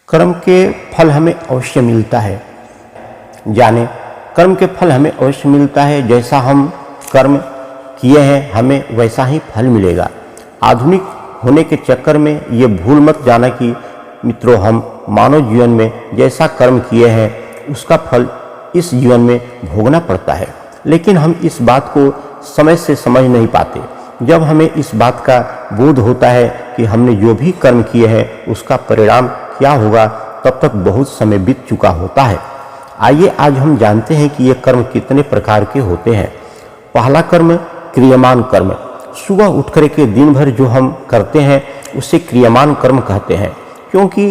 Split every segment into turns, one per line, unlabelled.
कर्म के फल हमें अवश्य मिलता है। जाने कर्म के फल हमें अवश्य मिलता है, जैसा हम कर्म किए हैं हमें वैसा ही फल मिलेगा। आधुनिक होने के चक्कर में ये भूल मत जाना कि मित्रों, हम मानव जीवन में जैसा कर्म किए हैं उसका फल इस जीवन में भोगना पड़ता है, लेकिन हम इस बात को समय से समझ नहीं पाते। जब हमें इस बात का बोध होता है कि हमने जो भी कर्म किए हैं उसका परिणाम क्या होगा, तब तक बहुत समय बीत चुका होता है। आइए आज हम जानते हैं कि ये कर्म कितने प्रकार के होते हैं। पहला कर्म क्रियमान कर्म। सुबह उठकर के दिन भर जो हम करते हैं उसे क्रियमान कर्म कहते हैं, क्योंकि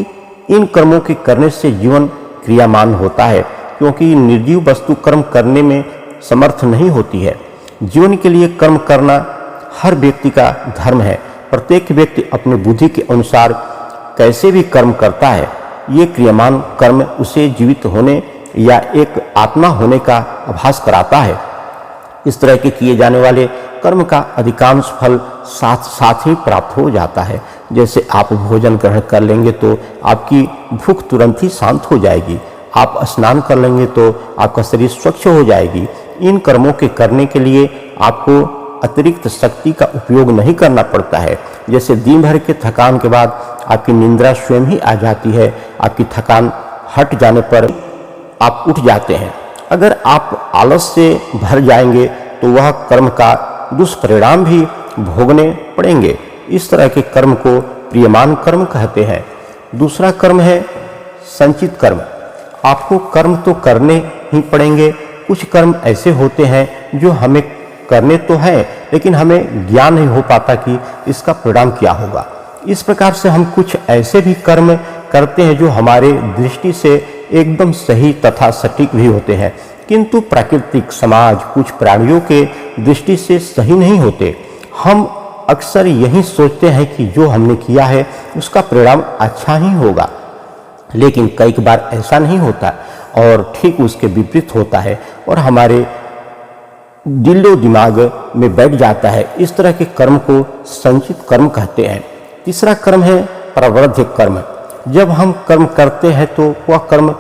इन कर्मों के करने से जीवन क्रियामान होता है, क्योंकि निर्जीव वस्तु कर्म करने में समर्थ नहीं होती है। जीवन के लिए कर्म करना हर व्यक्ति का धर्म है। प्रत्येक व्यक्ति अपने बुद्धि के अनुसार कैसे भी कर्म करता है। ये क्रियमान कर्म उसे जीवित होने या एक आत्मा होने का आभास कराता है। इस तरह के किए जाने वाले कर्म का अधिकांश फल साथ साथ ही प्राप्त हो जाता है। जैसे आप भोजन ग्रहण कर लेंगे तो आपकी भूख तुरंत ही शांत हो जाएगी। आप स्नान कर लेंगे तो आपका शरीर स्वच्छ हो जाएगी। इन कर्मों के करने के लिए आपको अतिरिक्त शक्ति का उपयोग नहीं करना पड़ता है। जैसे दिन भर के थकान के बाद आपकी निद्रा स्वयं ही आ जाती है। आपकी थकान हट जाने पर आप उठ जाते हैं। अगर आप आलस से भर जाएंगे तो वह कर्म का दुष्परिणाम भी भोगने पड़ेंगे। इस तरह के कर्म को प्रियमान कर्म कहते हैं। दूसरा कर्म है संचित कर्म। आपको कर्म तो करने ही पड़ेंगे। कुछ कर्म ऐसे होते हैं जो हमें करने तो है, लेकिन हमें ज्ञान नहीं हो पाता कि इसका परिणाम क्या होगा। इस प्रकार से हम कुछ ऐसे भी कर्म करते हैं जो हमारे दृष्टि से एकदम सही तथा सटीक भी होते हैं, किंतु प्राकृतिक समाज कुछ प्राणियों के दृष्टि से सही नहीं होते। हम अक्सर यही सोचते हैं कि जो हमने किया है उसका परिणाम अच्छा ही होगा, लेकिन कई बार ऐसा नहीं होता और ठीक उसके विपरीत होता है और हमारे दिलो दिमाग में बैठ जाता है। इस तरह के कर्म को संचित कर्म कहते हैं। तीसरा कर्म है प्रवृद्ध कर्म। जब हम कर्म करते हैं तो वह कर्म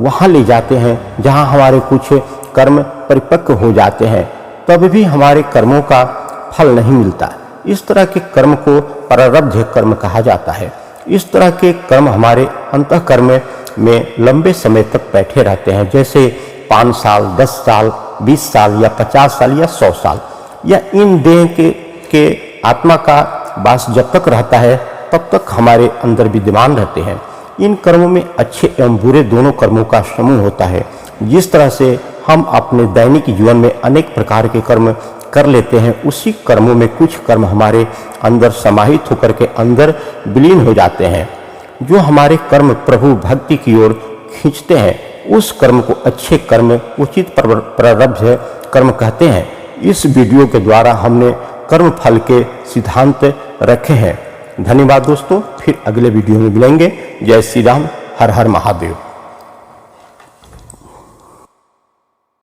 वहाँ ले जाते हैं जहाँ हमारे कुछ कर्म परिपक्व हो जाते हैं, तब भी हमारे कर्मों का फल नहीं मिलता। इस तरह के कर्म को प्रारब्ध कर्म कहा जाता है। इस तरह के कर्म हमारे अंतःकर्म में लंबे समय तक बैठे रहते हैं, जैसे 5 साल, 10 साल, 20 साल या 50 साल या 100 साल। या इन देह के आत्मा का वास जब तक रहता है तब तक हमारे अंदर विद्यमान रहते हैं। इन कर्मों में अच्छे एवं बुरे दोनों कर्मों का समूह होता है। जिस तरह से हम अपने दैनिक जीवन में अनेक प्रकार के कर्म कर लेते हैं, उसी कर्मों में कुछ कर्म हमारे अंदर समाहित होकर के अंदर विलीन हो जाते हैं। जो हमारे कर्म प्रभु भक्ति की ओर खींचते हैं, उस कर्म को अच्छे कर्म, उचित प्रारब्ध कर्म कहते हैं। इस वीडियो के द्वारा हमने कर्म फल के सिद्धांत रखे हैं। धन्यवाद दोस्तों, फिर अगले वीडियो में मिलेंगे। जय श्री राम, हर हर महादेव।